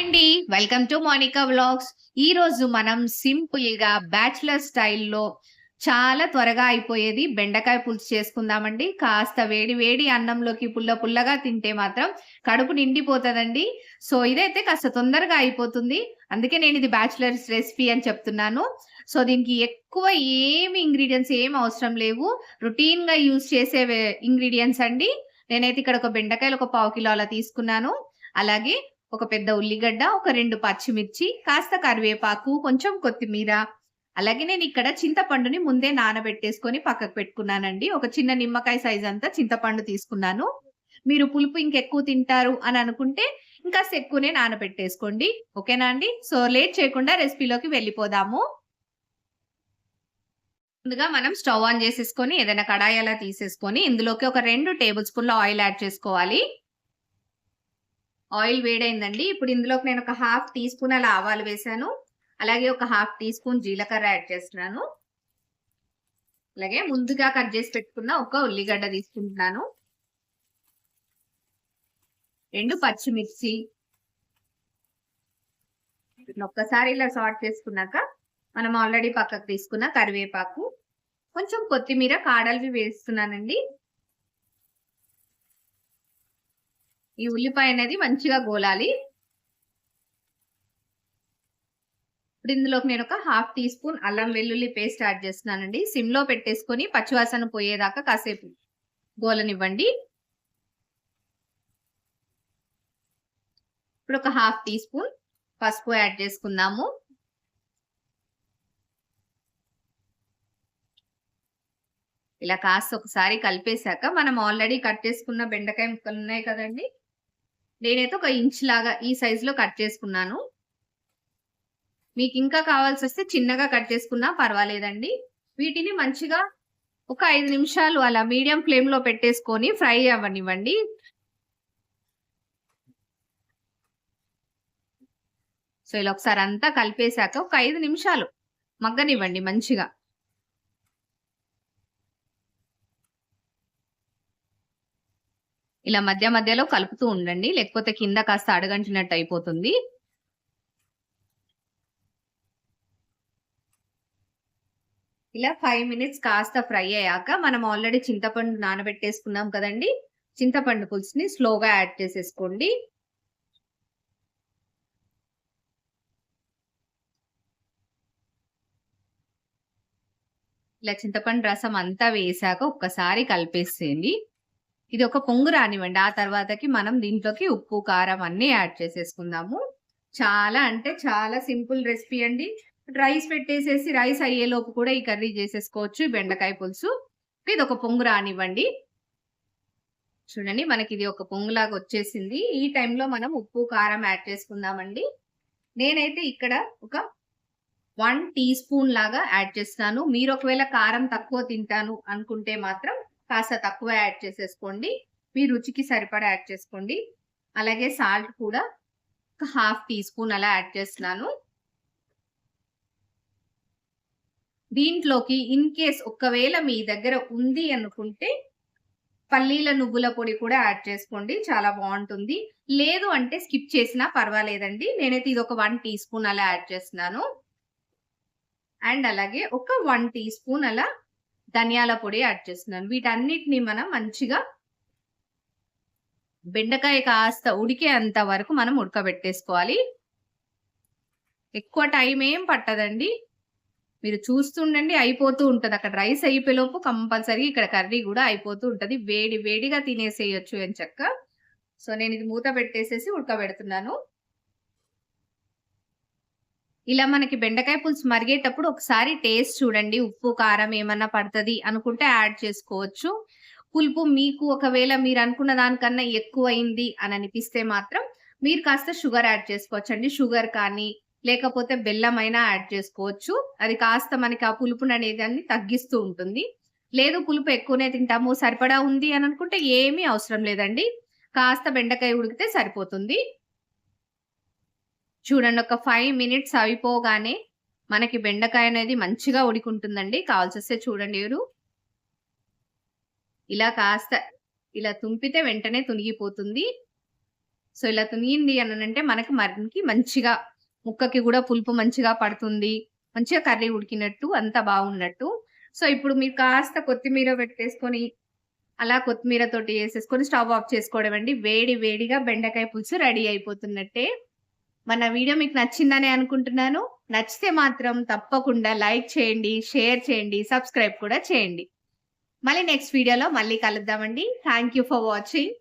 అండి welcome to Monika vlogs. ఈ రోజు మనం సింపుల్ గా బ్యాచిలర్ స్టైల్లో చాలా త్వరగా అయిపోయేది బెండకాయ పులుసు చేసుకుందామండి. కాస్త వేడి వేడి అన్నంలోకి పుల్ల పుల్లగా తింటే మాత్రం కడుపు నిండిపోతుందండి. సో ఇదైతే కాస్త తొందరగా అయిపోతుంది. అందుకే నేను ఇది బ్యాచిలర్స్ రెసిపీ అని చెప్తున్నాను. సో దీనికి ఎక్కువ ఇంగ్రీడియంట్స్ ఏం అవసరం లేవు. రొటీన్ గా యూజ్ చేసే ఇంగ్రీడియంట్స్ అండి. నేనైతే ఇక్కడ ఒక బెండకాయలు ఒక 1/4 కిలో అలా తీసుకున్నాను. అలాగే ఒక పెద్ద ఉల్లిగడ్డ, ఒక 2 పచ్చిమిర్చి, కాస్త కరివేపాకు, కొంచెం కొత్తిమీర. అలాగే నేను ఇక్కడ చింతపండుని ముందే నానబెట్టేసుకొని పక్కకు పెట్టుకున్నానండి. ఒక చిన్న నిమ్మకాయ సైజ్ అంతా చింతపండు తీసుకున్నాను. మీరు పులుపు ఇంకెక్కువ తింటారు అని అనుకుంటే ఇంకాస్త ఎక్కువనే నానబెట్టేసుకోండి. ఓకేనా అండి? సో లేట్ చేయకుండా రెసిపీలోకి వెళ్ళిపోదాము. ముందుగా మనం స్టవ్ ఆన్ చేసేసుకొని ఏదైనా కడాయి అలా తీసేసుకొని ఇందులోకి ఒక 2 టేబుల్ స్పూన్ల ఆయిల్ యాడ్ చేసుకోవాలి. ఆయిల్ వేడైందండి. ఇప్పుడు ఇందులోకి నేను ఒక 1/2 టీ స్పూన్ అలా ఆవాలు వేసాను. అలాగే ఒక 1/2 టీ స్పూన్ జీలకర్ర యాడ్ చేస్తున్నాను. అలాగే ముందుగా కట్ చేసి పెట్టుకున్న ఒక ఉల్లిగడ్డ తీసుకుంటున్నాను. 2 పచ్చిమిర్చి. ఒక్కసారి ఇలా సార్ట్ చేసుకున్నాక మనం ఆల్రెడీ పక్కకు తీసుకున్న కరివేపాకు, కొంచెం కొత్తిమీర కాడల్వి వేస్తున్నానండి. ఈ ఉల్లిపాయ అనేది మంచిగా గోలాలి. ఇప్పుడు ఇందులోకి నేను ఒక 1/2 టీ స్పూన్ అల్లం వెల్లుల్లి పేస్ట్ యాడ్ చేస్తున్నానండి. సిమ్ లో పెట్టేసుకొని పచ్చివాసన పోయేదాకా కాసేపు గోలనివ్వండి. ఇప్పుడు ఒక 1/2 టీ స్పూన్ పసుపు యాడ్ చేసుకుందాము. ఇలా కాస్త ఒకసారి కలిపేశాక మనం ఆల్రెడీ కట్ చేసుకున్న బెండకాయ ముక్కలు ఉన్నాయి కదండి, నేనైతే 1 ఇంచ్ లాగా ఈ సైజ్ లో కట్ చేసుకున్నాను. మీకు ఇంకా కావాల్సి వస్తే చిన్నగా కట్ చేసుకున్నా పర్వాలేదండి. వీటిని మంచిగా ఒక 5 నిమిషాలు అలా మీడియం ఫ్లేమ్ లో పెట్టేసుకొని ఫ్రై అవ్వనివ్వండి. సో ఇలా ఒకసారి అంతా కలిపేశాక ఒక 5 నిమిషాలు మగ్గనివ్వండి మంచిగా. ఇలా మధ్య మధ్యలో కలుపుతూ ఉండండి, లేకపోతే కింద కాస్త అడుగంటినట్టు అయిపోతుంది. ఇలా 5 మినిట్స్ కాస్త ఫ్రై అయ్యాక మనం ఆల్రెడీ చింతపండు నానబెట్టేసుకున్నాం కదండి, చింతపండు పులుసుని స్లోగా యాడ్ చేసేసుకోండి. ఇలా చింతపండు రసం అంతా వేసాక ఒక్కసారి కలిపేసేయండి. ఇది ఒక పొంగు రానివ్వండి. ఆ తర్వాతకి మనం దీంట్లోకి ఉప్పు, కారం అన్ని యాడ్ చేసేసుకుందాము. చాలా అంటే చాలా సింపుల్ రెసిపీ అండి. రైస్ పెట్టేసేసి రైస్ అయ్యేలోపు కూడా ఈ కర్రీ చేసేసుకోవచ్చు, బెండకాయ పులుసు. ఇది ఒక పొంగు రానివ్వండి. చూడండి మనకి ఇది ఒక పొంగులాగా వచ్చేసింది. ఈ టైంలో మనం ఉప్పు, కారం యాడ్ చేసుకుందామండి. నేనైతే ఇక్కడ ఒక 1 టీ స్పూన్ లాగా యాడ్ చేస్తాను. మీరు ఒకవేళ కారం తక్కువ తింటాను అనుకుంటే మాత్రం కాస్త తక్కువ యాడ్ చేసేసుకోండి. మీ రుచికి సరిపడా యాడ్ చేసుకోండి. అలాగే సాల్ట్ కూడా ఒక 1/2 టీ స్పూన్ అలా యాడ్ చేస్తున్నాను. దీంట్లోకి ఇన్ కేస్ ఒకవేళ మీ దగ్గర ఉంది అనుకుంటే పల్లీల నువ్వుల పొడి కూడా యాడ్ చేసుకోండి, చాలా బాగుంటుంది. లేదు అంటే స్కిప్ చేసినా పర్వాలేదండి. నేనైతే ఇది ఒక 1 టీ స్పూన్ అలా యాడ్ చేస్తున్నాను. అండ్ అలాగే ఒక 1 టీ స్పూన్ అలా ధనియాల పొడి యాడ్ చేస్తున్నాను. వీటన్నిటిని మనం మంచిగా బెండకాయ కాస్త ఉడికేంత వరకు మనం ఉడకబెట్టేసుకోవాలి. ఎక్కువ టైం ఏం పట్టదండి. మీరు చూస్తుండండి, అయిపోతూ ఉంటది. అక్కడ రైస్ అయిపోయేలోపు కంపల్సరీ ఇక్కడ కర్రీ కూడా అయిపోతూ ఉంటది. వేడి వేడిగా తినేసేయచ్చు ఎంచక్కా. సో నేను ఇది మూత పెట్టేసేసి ఉడకబెడుతున్నాను. ఇలా మనకి బెండకాయ పులుసు మరిగేటప్పుడు ఒకసారి టేస్ట్ చూడండి. ఉప్పు, కారం ఏమన్నా పడుతుంది అనుకుంటే యాడ్ చేసుకోవచ్చు. పులుపు మీకు ఒకవేళ మీరు అనుకున్న దానికన్నా ఎక్కువైంది అని అనిపిస్తే మాత్రం మీరు కాస్త షుగర్ యాడ్ చేసుకోవచ్చండి. షుగర్ కానీ లేకపోతే బెల్లం అయినా యాడ్ చేసుకోవచ్చు. అది కాస్త మనకి ఆ పులుపుని అనేది తగ్గిస్తూ ఉంటుంది. లేదు పులుపు ఎక్కువనే తింటాము, సరిపడా ఉంది అని అనుకుంటే ఏమీ అవసరం లేదండి. కాస్త బెండకాయ ఉడికితే సరిపోతుంది. చూడండి ఒక 5 మినిట్స్ అయిపోగానే మనకి బెండకాయ అనేది మంచిగా ఉడికుంటుందండి. కావాల్సి చూడండి ఇలా కాస్త ఇలా తుంపితే వెంటనే తునిగిపోతుంది. సో, ఇలా తునిగింది అనంటే మనకి మంచిగా ముక్కకి గూడా పులుపు మంచిగా పడుతుంది. మంచిగా కర్రీ ఉడికినట్టు అంతా బాగున్నట్టు. సో, ఇప్పుడు మీరు కాస్త కొత్తిమీర పెట్టేసుకొని, అలా కొత్తిమీరతోటి ఏసేసుకొని స్టవ్ ఆఫ్ చేసుకోవడమండి. వేడి వేడిగా బెండకాయ పులుసు రెడీ అయిపోతున్నట్టే. మన వీడియో మీకు నచ్చిందనే అనుకుంటున్నాను. నచ్చితే మాత్రం తప్పకుండా లైక్ చేయండి, షేర్ చేయండి, సబ్స్క్రైబ్ కూడా చేయండి. మళ్ళీ నెక్స్ట్ వీడియోలో మళ్ళీ కలుద్దామండి. Thank you for watching.